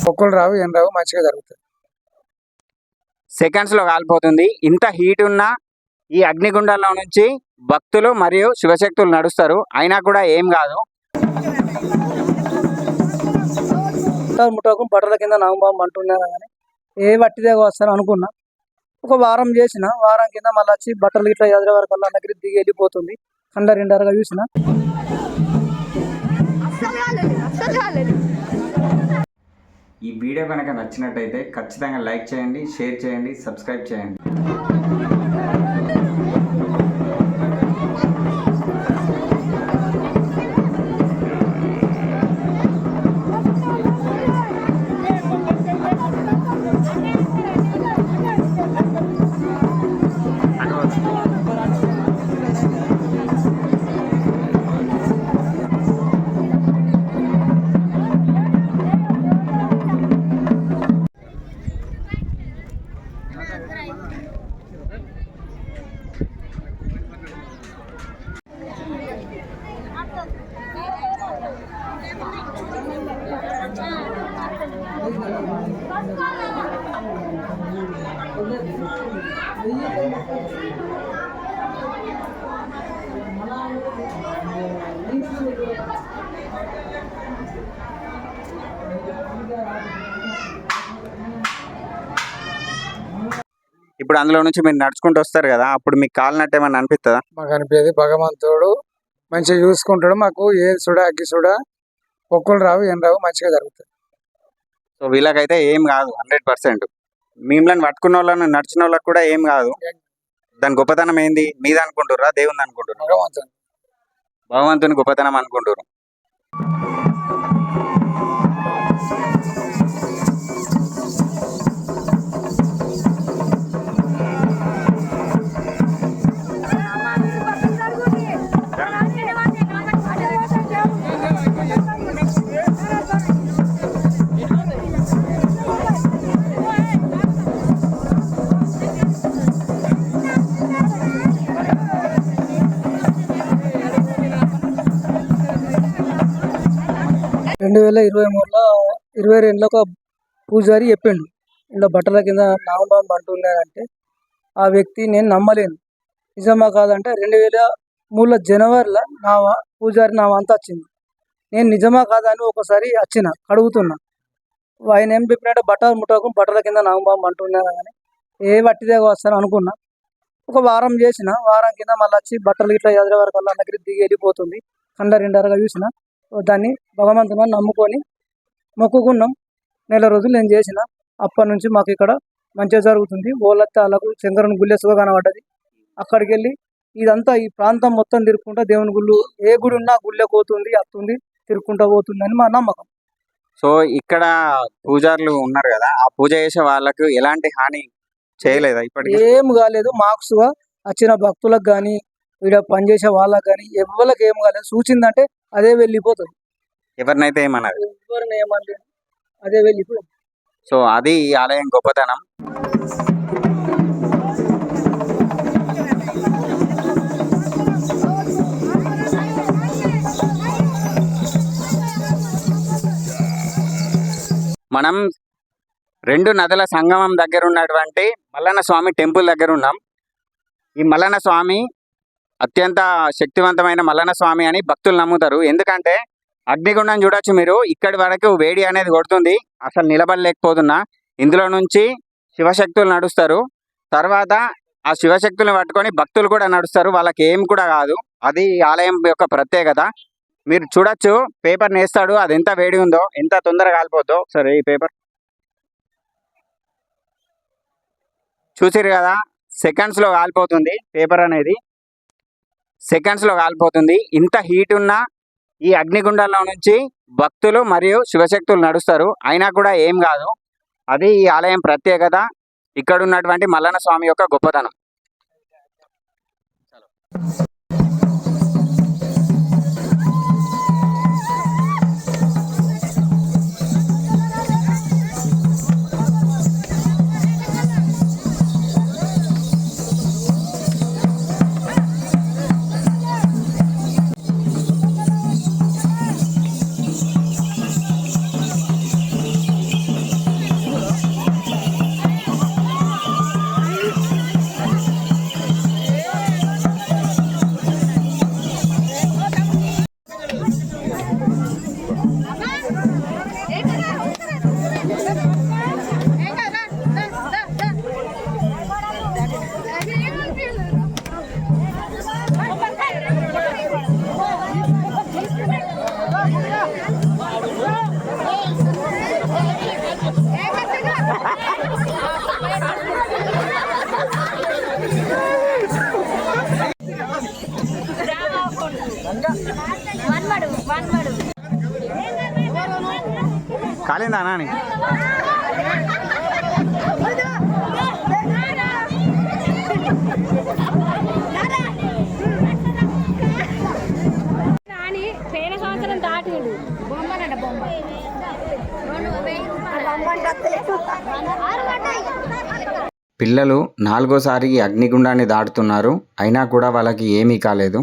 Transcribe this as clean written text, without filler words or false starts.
ఒక్కలు రావు ఏం రావు మంచిగా జరుగుతుంది. సెకండ్స్ లో కాలిపోతుంది. ఇంత హీట్ ఉన్న ఈ అగ్నిగుండాల్లో నుంచి భక్తులు మరియు శివశక్తులు నడుస్తారు, అయినా కూడా ఏం కాదు. ముఠాకు బట్టల కింద నాగబాబు అంటున్నా కానీ ఏ వట్టిదే వస్తాను అనుకున్నా. ఒక వారం చేసిన, వారం కింద మళ్ళీ వచ్చి బట్టలు ఇట్లా ఎదురు వరకు అన్న దగ్గర దిగి వెళ్ళిపోతుంది. కండ రెండరగా చూసిన. ఈ వీడియో కనుక నచ్చినట్టయితే ఖచ్చితంగా లైక్ చేయండి, షేర్ చేయండి, సబ్స్క్రైబ్ చేయండి. ఇప్పుడు అందులో నుంచి మీరు నడుచుకుంటూ వస్తారు కదా, అప్పుడు మీకు కాలినట్టు ఏమన్నా అనిపిస్తుందా? మాకు అనిపించేది భగవంతుడు మంచిగా చూసుకుంటాడు. మాకు ఏ సుడా అగ్గి సుడా ఒక్కలు రావు ఏం రావు మంచిగా జరుగుతుంది. సో వీళ్ళకైతే ఏం కాదు 100%. మిమ్మల్ని పట్టుకున్న వాళ్ళని నడిచిన వాళ్ళకి కూడా ఏం కాదు. దాని గొప్పతనం ఏంది? మీద అనుకుంటుర్రా దేవుని అనుకుంటుర్రా? భగవంతుని గొప్పతనం అనుకుంటుర్రు. రెండు 2023లో ఒక పూజారి చెప్పిండు, ఇలా బట్టల కింద నాగబాబు అంటున్నాడంటే ఆ వ్యక్తి నేను నమ్మలేను. నిజమా కాదంటే 2003 జనవరిలో నా పూజారి నా వంత వచ్చింది. నేను నిజమా కాదా అని ఒకసారి వచ్చిన అడుగుతున్నా. ఆయన ఏం చెప్పినట్టే బట్టల కింద నాగబాబు అంటున్నాడు కానీ ఏ వట్టిదే వస్తాను అనుకున్నా. ఒక వారం చేసిన, వారం కింద మళ్ళీ వచ్చి బట్టలు ఇట్లా ఎదురు వరకు అన్న దగ్గర దిగి వెళ్ళిపోతుంది. కండ రెండరగా చూసిన. దాన్ని భగవంతుని నమ్ముకొని మొక్కుకున్నాం. నెల రోజులు నేను చేసిన. అప్పటి నుంచి మాకు ఇక్కడ మంచిగా జరుగుతుంది. ఓళ్ళత్తే వాళ్ళకు శంకరుని గుళ్ళెసుగా కనబడ్డది. అక్కడికి వెళ్ళి ఇదంతా ఈ ప్రాంతం మొత్తం తిరుక్కుంటా దేవుని గుళ్ళు ఏ గుడి ఉన్నా గుళ్ళె పోతుంది, అత్తుంది, తిరుక్కుంటా పోతుంది అని మా నమ్మకం. సో ఇక్కడ పూజారులు ఉన్నారు కదా, ఆ పూజ చేసే వాళ్ళకు ఎలాంటి హాని చేయలేదా? ఇప్పటికి ఏం కాలేదు. మార్క్స్గా వచ్చిన భక్తులకు కానీ ఇక్కడ పనిచేసే వాళ్ళకి కానీ ఎవరికి ఏం కాలేదు. సూచిందంటే అదే వెళ్ళిపోతుంది. ఎవరినైతే ఏమన్నది? ఎవరిని ఏమనలేదు, అదే వెళ్ళిపోతుంది. సో అది ఈ ఆలయం గొప్పతనం. మనం రెండు నదుల సంగమం దగ్గర ఉన్నటువంటి మల్లన్న స్వామి టెంపుల్ దగ్గర ఉన్నాం. ఈ మల్లన్న స్వామి అత్యంత శక్తివంతమైన మల్లన్న స్వామి అని భక్తులు నమ్ముతారు. ఎందుకంటే అగ్నిగుండం చూడొచ్చు మీరు, ఇక్కడి వరకు వేడి అనేది కొడుతుంది, అసలు నిలబడలేకపోతున్నా. ఇందులో నుంచి శివశక్తులు నడుస్తారు. తర్వాత ఆ శివశక్తులను పట్టుకొని భక్తులు కూడా నడుస్తారు, వాళ్ళకి ఏం కూడా కాదు. అది ఆలయం యొక్క ప్రత్యేకత. మీరు చూడొచ్చు, పేపర్ నేస్తాడు, అది ఎంత వేడి ఉందో, ఎంత తొందరగా కాలిపోద్దో. సరే ఈ పేపర్ చూసిరు కదా, సెకండ్స్లో కాలిపోతుంది. పేపర్ అనేది సెకండ్స్లో కాలిపోతుంది. ఇంత హీట్ ఉన్న ఈ అగ్నిగుండాల్లో నుంచి భక్తులు మరియు శివశక్తులు నడుస్తారు, అయినా కూడా ఏం కాదు. అది ఈ ఆలయం ప్రత్యేకత, ఇక్కడ ఉన్నటువంటి మల్లన్న స్వామి యొక్క గొప్పతనం. కాలిందా నాని? నాని పోయిన సంవత్సరం దాటిండు బొమ్మనంట బొమ్మ పిల్లలు 4వ సారికి అగ్నిగుండాన్ని దాటుతున్నారు, అయినా కూడా వాళ్ళకి ఏమీ కాలేదు.